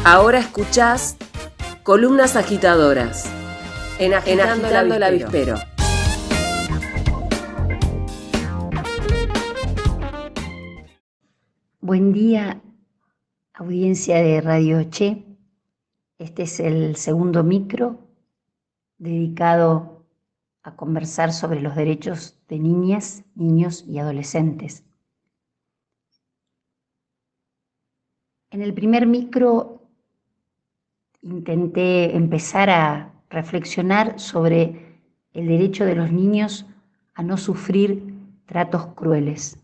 Ahora escuchás Columnas Agitadoras en Agitando el Avispero. Buen día, audiencia de Radio Che. Este es el segundo micro dedicado a conversar sobre los derechos de niñas, niños y adolescentes. En el primer micro intenté empezar a reflexionar sobre el derecho de los niños a no sufrir tratos crueles,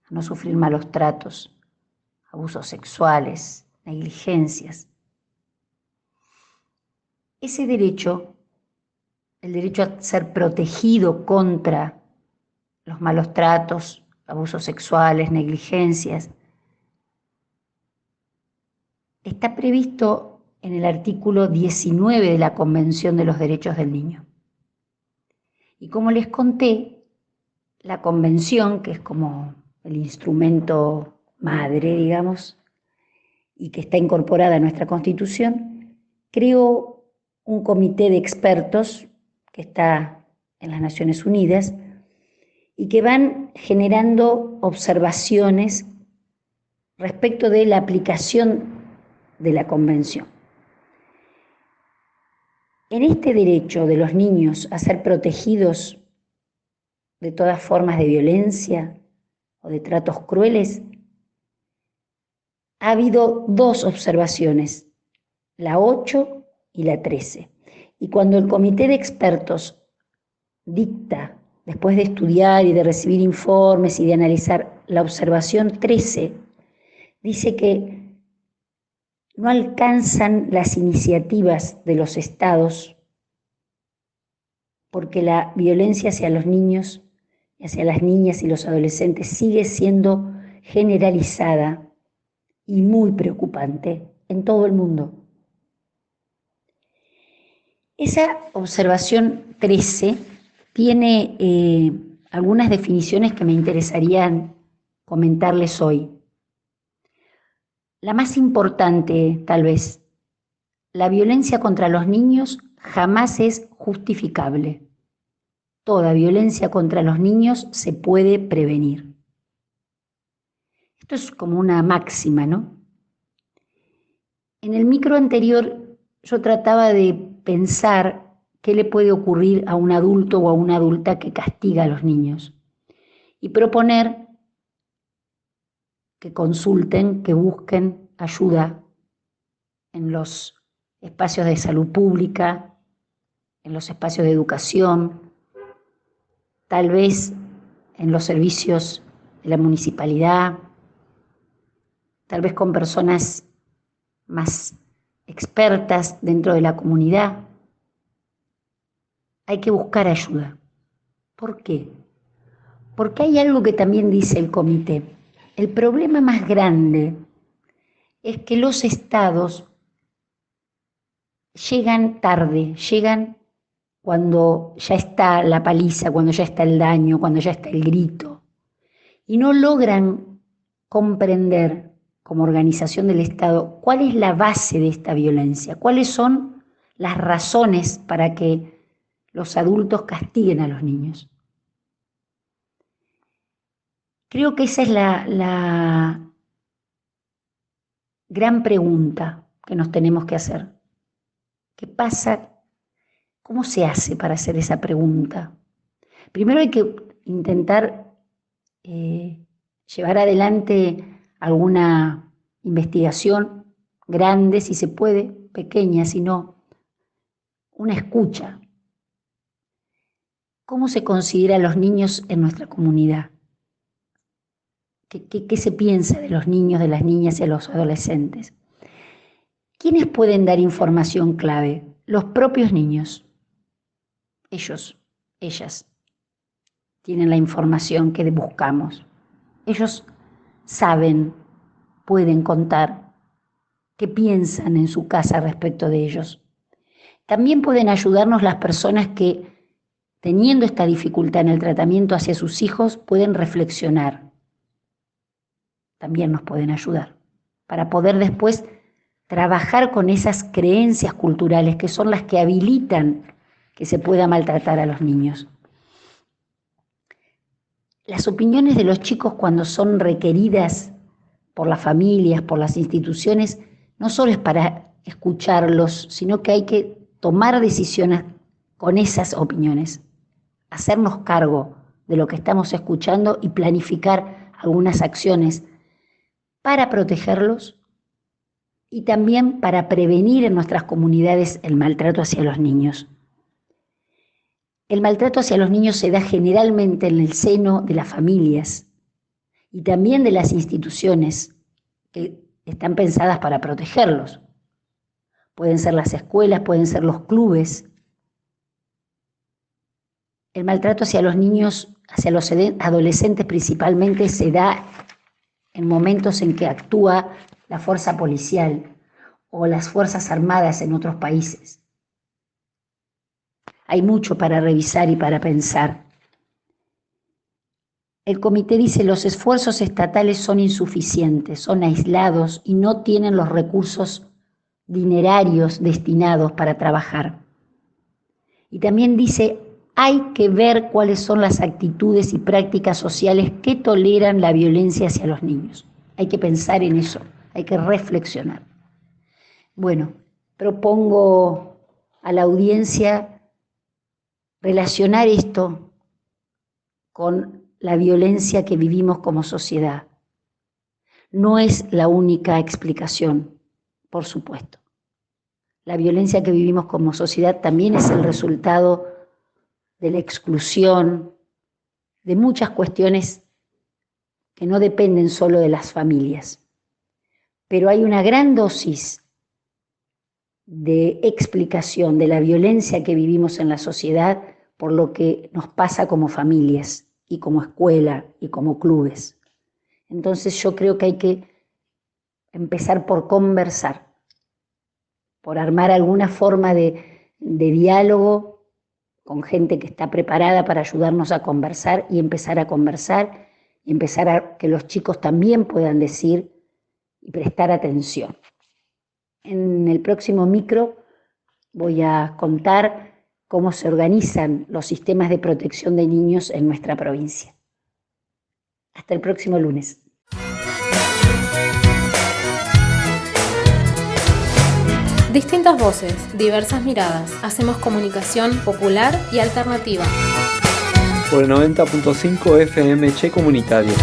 a no sufrir malos tratos, abusos sexuales, negligencias. Ese derecho, el derecho a ser protegido contra los malos tratos, abusos sexuales, negligencias, está previsto en el artículo 19 de la Convención de los Derechos del Niño. Y como les conté, la Convención, que es como el instrumento madre, digamos, y que está incorporada a nuestra Constitución, creó un comité de expertos que está en las Naciones Unidas y que van generando observaciones respecto de la aplicación de la Convención. En este derecho de los niños a ser protegidos de todas formas de violencia o de tratos crueles, ha habido dos observaciones, la 8 y la 13. Y cuando el comité de expertos dicta, después de estudiar y de recibir informes y de analizar la observación 13, dice que no alcanzan las iniciativas de los estados porque la violencia hacia los niños, hacia las niñas y los adolescentes sigue siendo generalizada y muy preocupante en todo el mundo. Esa observación 13 tiene algunas definiciones que me interesarían comentarles hoy. La más importante, tal vez, la violencia contra los niños jamás es justificable. Toda violencia contra los niños se puede prevenir. Esto es como una máxima, ¿no? En el micro anterior yo trataba de pensar qué le puede ocurrir a un adulto o a una adulta que castiga a los niños y proponer que consulten, que busquen ayuda en los espacios de salud pública, en los espacios de educación, tal vez en los servicios de la municipalidad, tal vez con personas más expertas dentro de la comunidad. Hay que buscar ayuda. ¿Por qué? Porque hay algo que también dice el comité. El problema más grande es que los estados llegan tarde, llegan cuando ya está la paliza, cuando ya está el daño, cuando ya está el grito, y no logran comprender como organización del Estado cuál es la base de esta violencia, cuáles son las razones para que los adultos castiguen a los niños. Creo que esa es la gran pregunta que nos tenemos que hacer. ¿Qué pasa? ¿Cómo se hace para hacer esa pregunta? Primero hay que intentar llevar adelante alguna investigación grande, si se puede, pequeña, si no, una escucha. ¿Cómo se considera a los niños en nuestra comunidad? ¿Qué se piensa de los niños, de las niñas y de los adolescentes? ¿Quiénes pueden dar información clave? Los propios niños. Ellos, ellas, tienen la información que buscamos. Ellos saben, pueden contar qué piensan en su casa respecto de ellos. También pueden ayudarnos las personas que, teniendo esta dificultad en el tratamiento hacia sus hijos, pueden reflexionar. También nos pueden ayudar para poder después trabajar con esas creencias culturales que son las que habilitan que se pueda maltratar a los niños. Las opiniones de los chicos cuando son requeridas por las familias, por las instituciones, no solo es para escucharlos, sino que hay que tomar decisiones con esas opiniones, hacernos cargo de lo que estamos escuchando y planificar algunas acciones para protegerlos y también para prevenir en nuestras comunidades el maltrato hacia los niños. El maltrato hacia los niños se da generalmente en el seno de las familias y también de las instituciones que están pensadas para protegerlos. Pueden ser las escuelas, pueden ser los clubes. El maltrato hacia los niños, hacia los adolescentes principalmente, se da en momentos en que actúa la fuerza policial o las fuerzas armadas en otros países. Hay mucho para revisar y para pensar. El comité dice: los esfuerzos estatales son insuficientes, son aislados y no tienen los recursos dinerarios destinados para trabajar. Y también dice: hay que ver cuáles son las actitudes y prácticas sociales que toleran la violencia hacia los niños. Hay que pensar en eso, hay que reflexionar. Bueno, propongo a la audiencia relacionar esto con la violencia que vivimos como sociedad. No es la única explicación, por supuesto. La violencia que vivimos como sociedad también es el resultado de la exclusión, de muchas cuestiones que no dependen solo de las familias. Pero hay una gran dosis de explicación de la violencia que vivimos en la sociedad por lo que nos pasa como familias y como escuela y como clubes. Entonces yo creo que hay que empezar por conversar, por armar alguna forma de diálogo con gente que está preparada para ayudarnos a conversar y empezar a que los chicos también puedan decir y prestar atención. En el próximo micro voy a contar cómo se organizan los sistemas de protección de niños en nuestra provincia. Hasta el próximo lunes. Distintas voces, diversas miradas. Hacemos comunicación popular y alternativa. Por el 90.5 FM Che Comunitario.